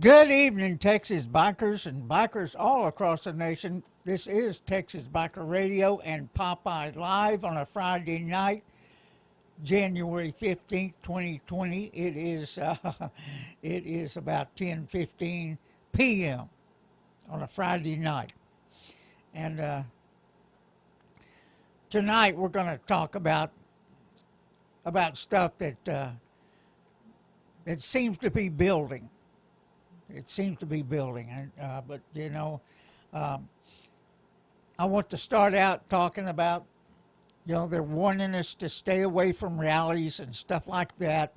Good evening, Texas bikers and bikers all across the nation. This is Texas Biker Radio and Popeye Live on a Friday night, January 15th, 2020. It is about 10:15 p.m. on a Friday night. And tonight we're going to talk about stuff that seems to be building. It seems to be building, but I want to start out talking about, they're warning us to stay away from rallies and stuff like that.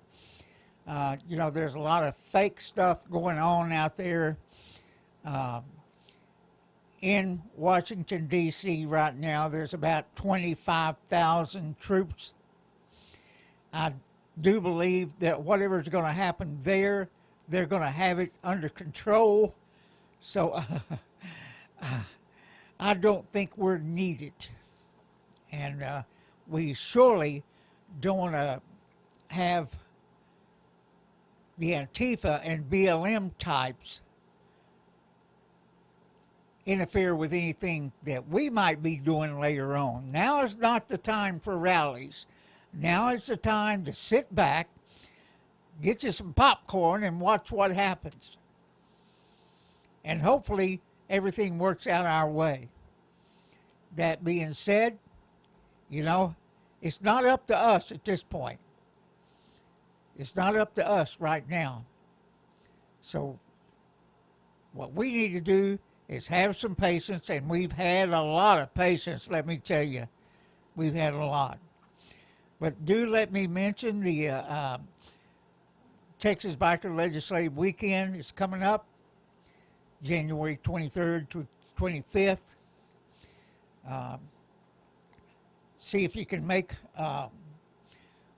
There's a lot of fake stuff going on out there in Washington, D.C. right now. There's about 25,000 troops. I do believe that whatever's going to happen there, they're going to have it under control. So I don't think we're needed. And we surely don't want to have the Antifa and BLM types interfere with anything that we might be doing later on. Now is not the time for rallies. Now is the time to sit back, get you some popcorn, and watch what happens. And hopefully everything works out our way. That being said, it's not up to us at this point. It's not up to us right now. So what we need to do is have some patience, and we've had a lot of patience, let me tell you. We've had a lot. But do let me mention the Texas Biker Legislative Weekend is coming up, January 23rd to 25th. See if you can make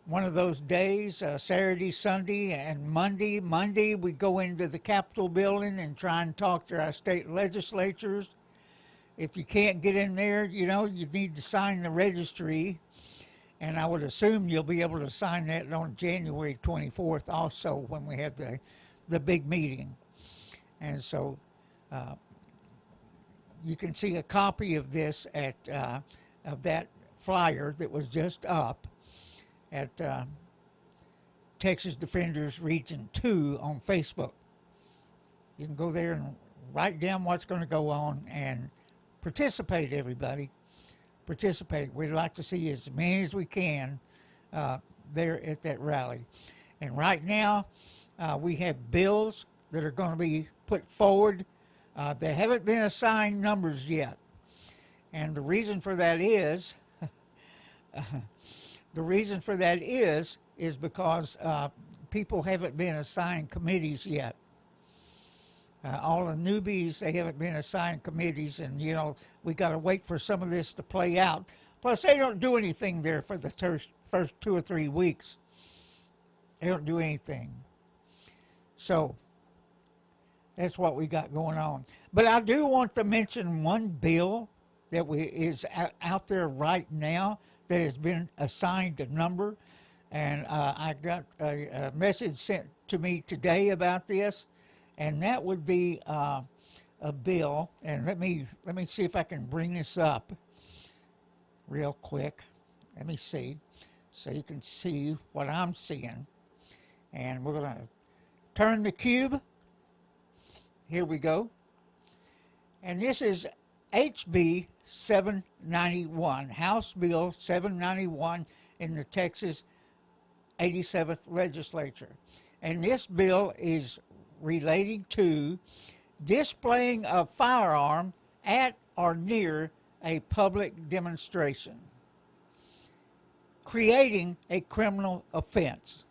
one of those days, Saturday, Sunday, and Monday. Monday, we go into the Capitol building and try and talk to our state legislatures. If you can't get in there, you need to sign the registry. And I would assume you'll be able to sign that on January 24th also when we have the big meeting. And so you can see a copy of this of that flyer that was just up at Texas Defenders Region 2 on Facebook. You can go there and write down what's going to go on and participate, everybody. Participate. We'd like to see as many as we can there at that rally. And right now, we have bills that are going to be put forward. They haven't been assigned numbers yet. And the reason for that is, because people haven't been assigned committees yet. All the newbies, they haven't been assigned committees, and we got to wait for some of this to play out. Plus, they don't do anything there for the first 2 or 3 weeks. They don't do anything. So that's what we got going on. But I do want to mention one bill that is out there right now that has been assigned a number, and I got a message sent to me today about this. And that would be a bill, and let me see if I can bring this up real quick. Let me see, so you can see what I'm seeing. And we're going to turn the cube. Here we go. And this is HB 791, House Bill 791 in the Texas 87th Legislature. And this bill is relating to displaying a firearm at or near a public demonstration, creating a criminal offense.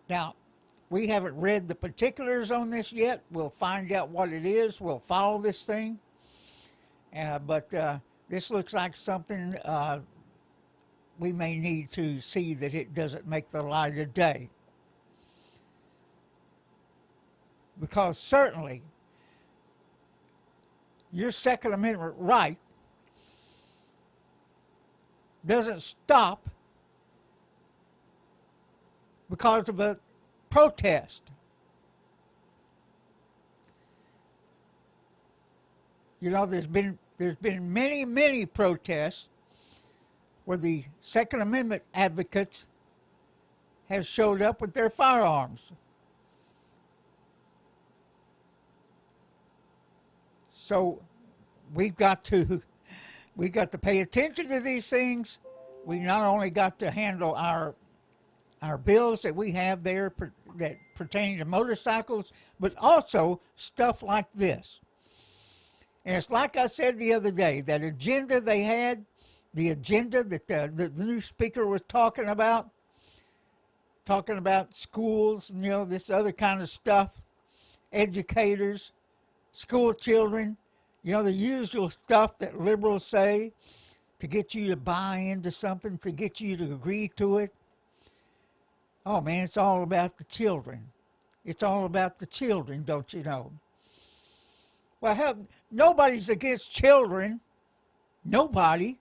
Now, we haven't read the particulars on this yet. We'll find out what it is. We'll follow this thing. But this looks like something we may need to see that it doesn't make the light of day. Because certainly your Second Amendment right doesn't stop because of a protest. You know, there's been many protests where the Second Amendment advocates have showed up with their firearms. So we've got to pay attention to these things. We not only got to handle our bills that we have there that pertain to motorcycles, but also stuff like this. And it's like I said the other day, that agenda they had, the agenda that the new speaker was talking about schools and, you know, this other kind of stuff, educators, school children, you know, the usual stuff that liberals say to get you to buy into something, to get you to agree to it. Oh, man, it's all about the children. It's all about the children, don't you know? Well, nobody's against children. Nobody.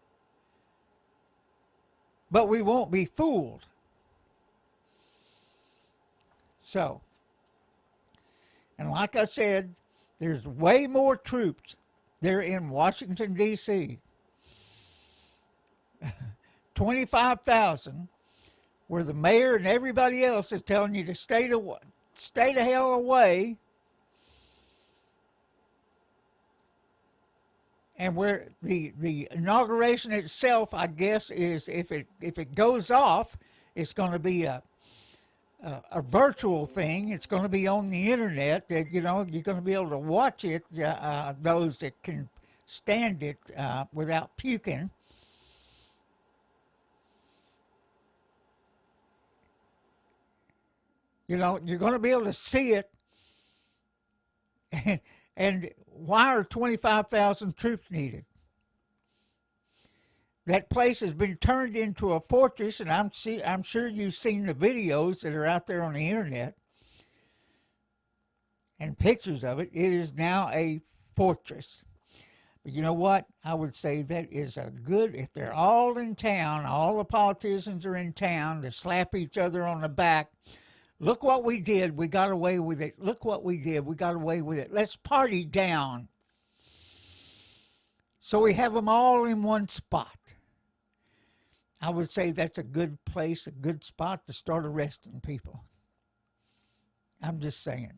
But we won't be fooled. So, and like I said, there's way more troops there in Washington, D.C. 25,000, where the mayor and everybody else is telling you to stay the hell away. And where the inauguration itself, I guess, is if it goes off, it's going to be a virtual thing. It's going to be on the internet. That, you know, you're going to be able to watch it. Those that can stand it without puking. You know, you're going to be able to see it. And why are 25,000 troops needed? That place has been turned into a fortress, and I'm sure you've seen the videos that are out there on the internet and pictures of it. It is now a fortress. But you know what? I would say that is a good, if they're all in town, all the politicians are in town to slap each other on the back. Look what we did. We got away with it. Look what we did. We got away with it. Let's party down. So we have them all in one spot. I would say that's a good place, a good spot to start arresting people. I'm just saying.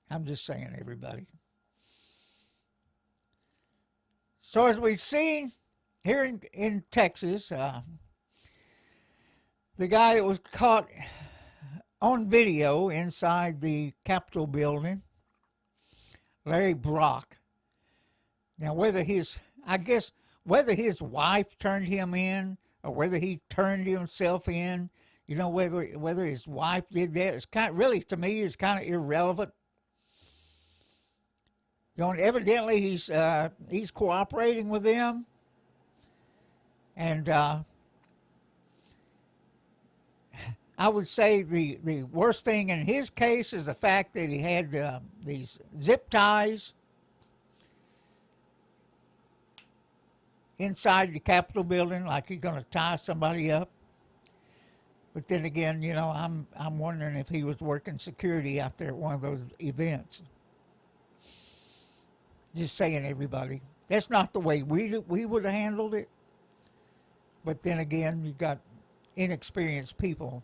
Everybody. So as we've seen here in Texas, the guy that was caught on video inside the Capitol building, Larry Brock. Now, whether his wife turned him in or whether he turned himself in, you know, whether his wife did that, it's really, to me, is kind of irrelevant. You know, and evidently he's cooperating with them, and I would say the worst thing in his case is the fact that he had these zip ties inside the Capitol building, like he's going to tie somebody up. But then again, you know, I'm wondering if he was working security out there at one of those events. Just saying, everybody. That's not the way we would have handled it. But then again, you got inexperienced people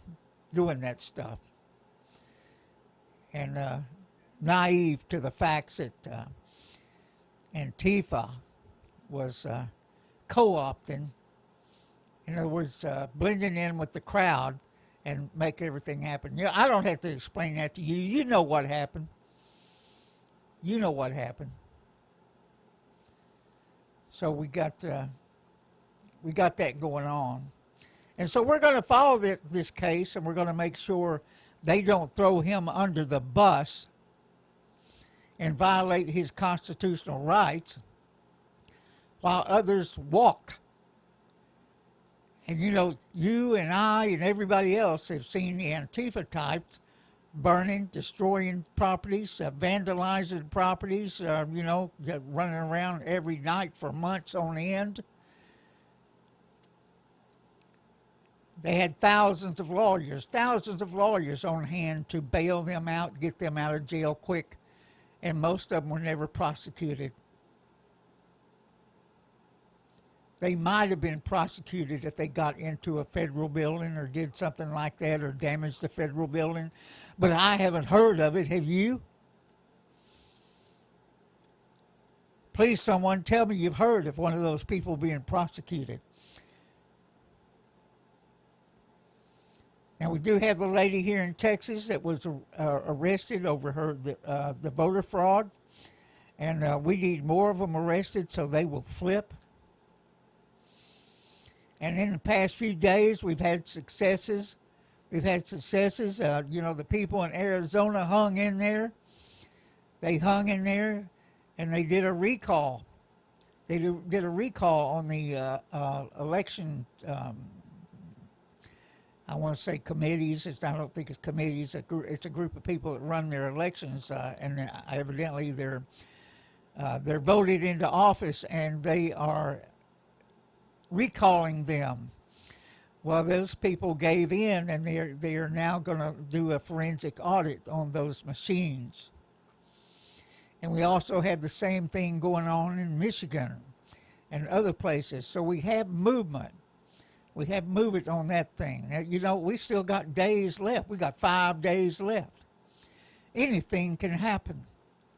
doing that stuff, and naive to the facts that Antifa was co-opting, in other words, blending in with the crowd and make everything happen. You know, I don't have to explain that to you. You know what happened. You know what happened. So we got that going on. And so we're going to follow this case, and we're going to make sure they don't throw him under the bus and violate his constitutional rights while others walk. And, you know, you and I and everybody else have seen the Antifa types burning, destroying properties, vandalizing properties, you know, running around every night for months on end. They had thousands of lawyers on hand to bail them out, get them out of jail quick, and most of them were never prosecuted. They might have been prosecuted if they got into a federal building or did something like that or damaged a federal building, but I haven't heard of it. Have you? Please, someone tell me you've heard of one of those people being prosecuted. And we do have the lady here in Texas that was arrested over the voter fraud, and we need more of them arrested so they will flip. And in the past few days, we've had successes. The people in Arizona hung in there. They hung in there, and they did a recall. They did a recall on the election. I want to say committees. I don't think it's committees. It's a group of people that run their elections, and evidently they're voted into office, and they are recalling them. Well, those people gave in, and they are now going to do a forensic audit on those machines. And we also have the same thing going on in Michigan and other places. So we have movement. We have movement on that thing. Now, we still got days left. We got 5 days left. Anything can happen.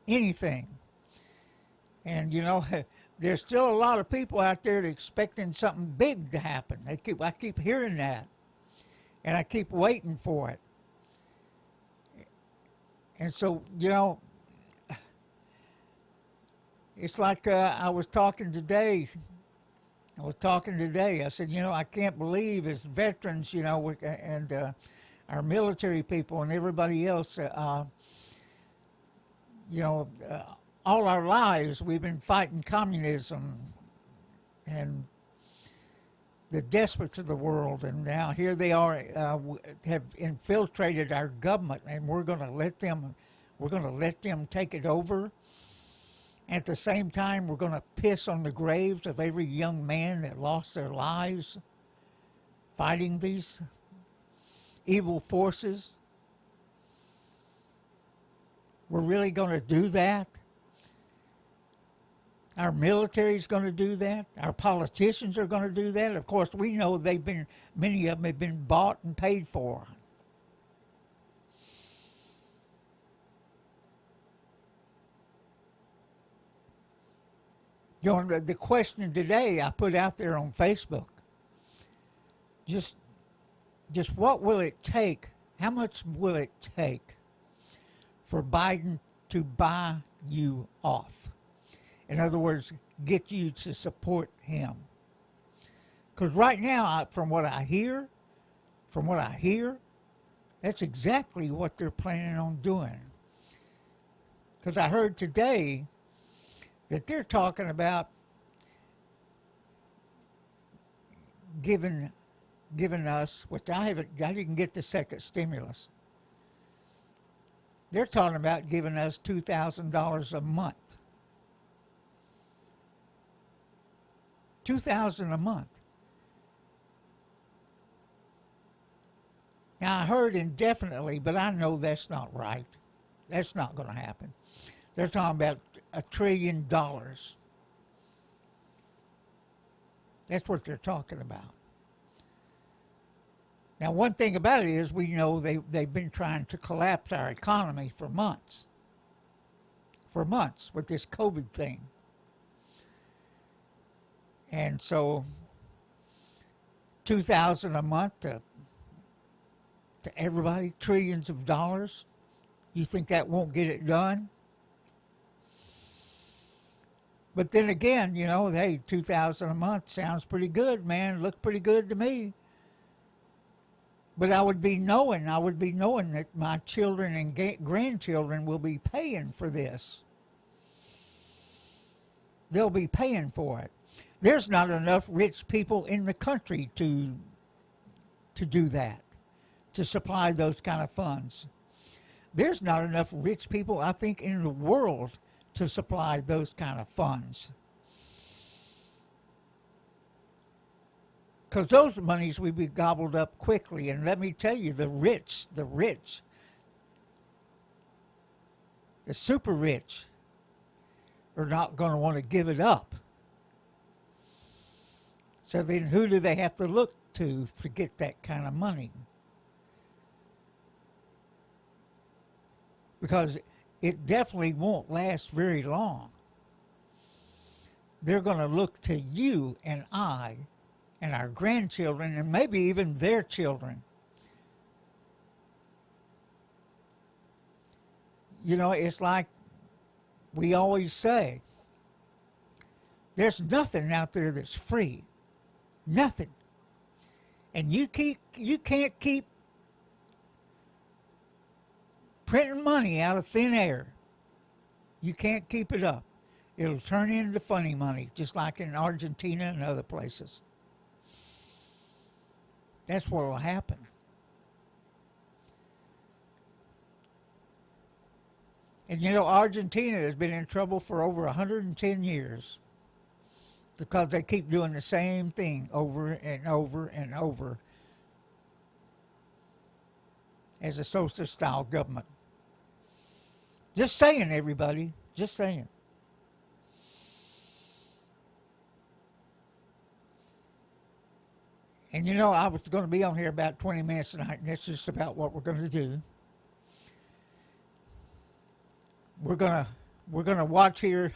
Anything. And, there's still a lot of people out there expecting something big to happen. I keep hearing that. And I keep waiting for it. And so, it's like I was talking today. I said, I can't believe as veterans, and our military people and everybody else, all our lives we've been fighting communism and the despots of the world, and now here they are, have infiltrated our government, and we're going to let them take it over. At the same time, we're going to piss on the graves of every young man that lost their lives fighting these evil forces. We're really going to do that? Our military is going to do that. Our politicians are going to do that. Of course, we know many of them have been bought and paid for. The question today I put out there on Facebook, just what will it take? How much will it take for Biden to buy you off? In other words, get you to support him. Because right now, from what I hear, that's exactly what they're planning on doing. Because I heard today that they're talking about giving us, which I didn't get the second stimulus. They're talking about giving us $2,000 a month. $2,000 a month. Now, I heard indefinitely, but I know that's not right. That's not going to happen. They're talking about $1 trillion. That's what they're talking about. Now, one thing about it is we know they've been trying to collapse our economy for months. For months with this COVID thing. And so, $2,000 a month to everybody, trillions of dollars. You think that won't get it done? But then again, hey, $2,000 a month sounds pretty good, man. Looked pretty good to me. But I would be knowing that my children and grandchildren will be paying for this. They'll be paying for it. There's not enough rich people in the country to do that, to supply those kind of funds. There's not enough rich people, I think, in the world to supply those kind of funds. because those monies will be gobbled up quickly. And let me tell you, the rich, the super rich, are not going to want to give it up. So then who do they have to look to get that kind of money? Because it definitely won't last very long. They're going to look to you and I and our grandchildren and maybe even their children. You know, it's like we always say, there's nothing out there that's free. Nothing. And you can't keep printing money out of thin air. You can't keep it up. It'll turn into funny money, just like in Argentina and other places. That's what will happen. And you know, Argentina has been in trouble for over 110 years because they keep doing the same thing over and over and over as a socialist style government. Just saying, everybody. Just saying. And you know, I was going to be on here about 20 minutes tonight, and that's just about what we're going to do. We're gonna watch here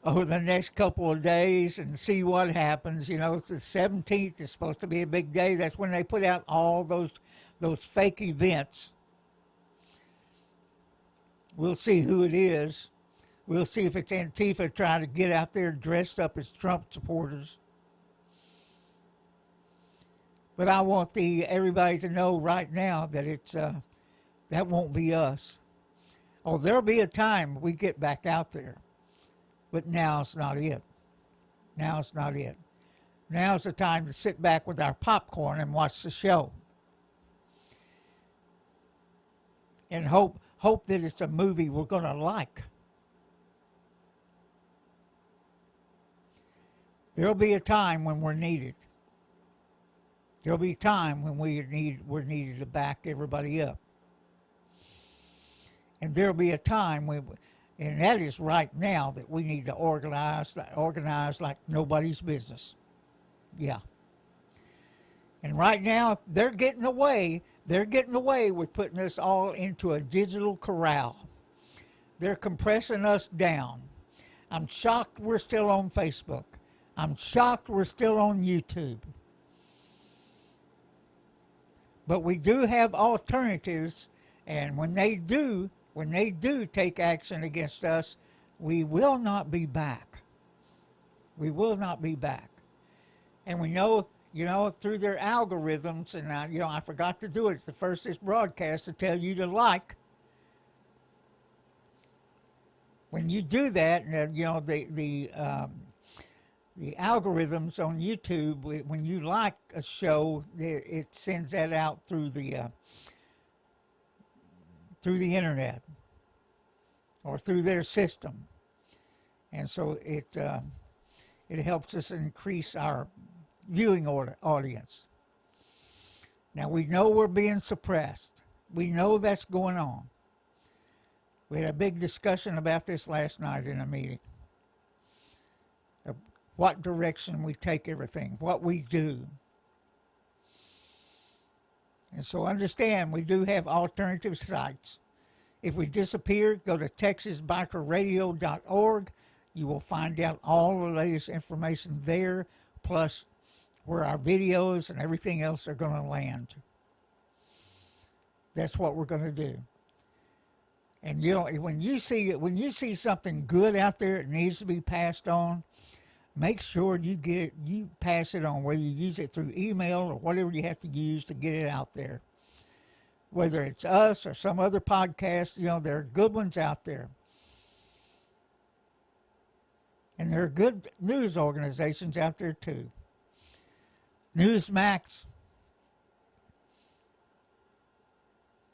over the next couple of days and see what happens. You know, it's the 17th is supposed to be a big day. That's when they put out all those fake events. We'll see who it is. We'll see if it's Antifa trying to get out there dressed up as Trump supporters. But I want everybody to know right now that it's that won't be us. Oh, there'll be a time we get back out there. But now's not it. Now's not it. Now's the time to sit back with our popcorn and watch the show. And hope that it's a movie we're going to like. There'll be a time when we're needed. There'll be a time when we're needed to back everybody up. And there'll be a time when, and that is right now, that we need to organize like nobody's business. Yeah. And right now, they're getting away with putting us all into a digital corral. They're compressing us down. I'm shocked we're still on Facebook. I'm shocked we're still on YouTube. But we do have alternatives, and when they do take action against us, we will not be back. We will not be back. And we know, through their algorithms, and I forgot to do it at the first of this broadcast to tell you to like. When you do that, the algorithms on YouTube, when you like a show, it sends that out through the internet or through their system, and so it helps us increase our viewing audience. Now we know we're being suppressed. We know that's going on. We had a big discussion about this last night in a meeting. What direction we take everything, what we do. And so understand, we do have alternative sites. If we disappear, go to texasbikerradio.org. You will find out all the latest information there, plus where our videos and everything else are going to land. That's what we're going to do. And when you see something good out there that needs to be passed on, make sure you pass it on, whether you use it through email or whatever you have to use to get it out there. Whether it's us or some other podcast, there are good ones out there. And there are good news organizations out there too. Newsmax,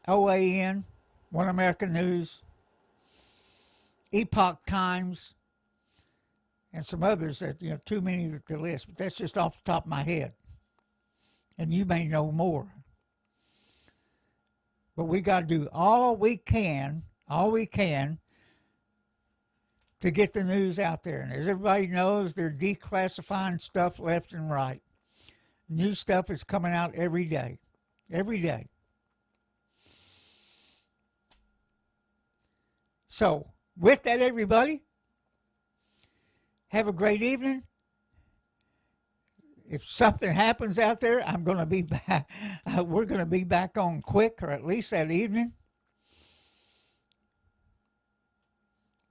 OAN, One American News, Epoch Times, and some others that, too many to list, but that's just off the top of my head. And you may know more. But we got to do all we can to get the news out there. And as everybody knows, they're declassifying stuff left and right. New stuff is coming out every day. Every day. So, with that, everybody, have a great evening. If something happens out there, I'm going to be back. We're going to be back on quick, or at least that evening.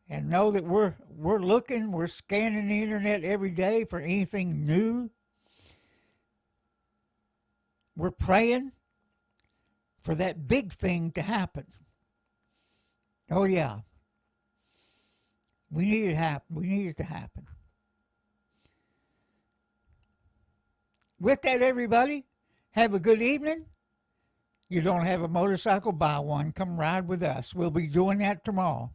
And know that we're looking, we're scanning the internet every day for anything new. We're praying for that big thing to happen. Oh yeah. We need it happen. We need it to happen. With that, everybody, have a good evening. You don't have a motorcycle, buy one. Come ride with us. We'll be doing that tomorrow.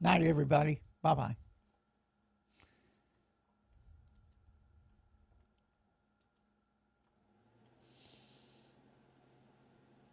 Night, everybody. Bye-bye.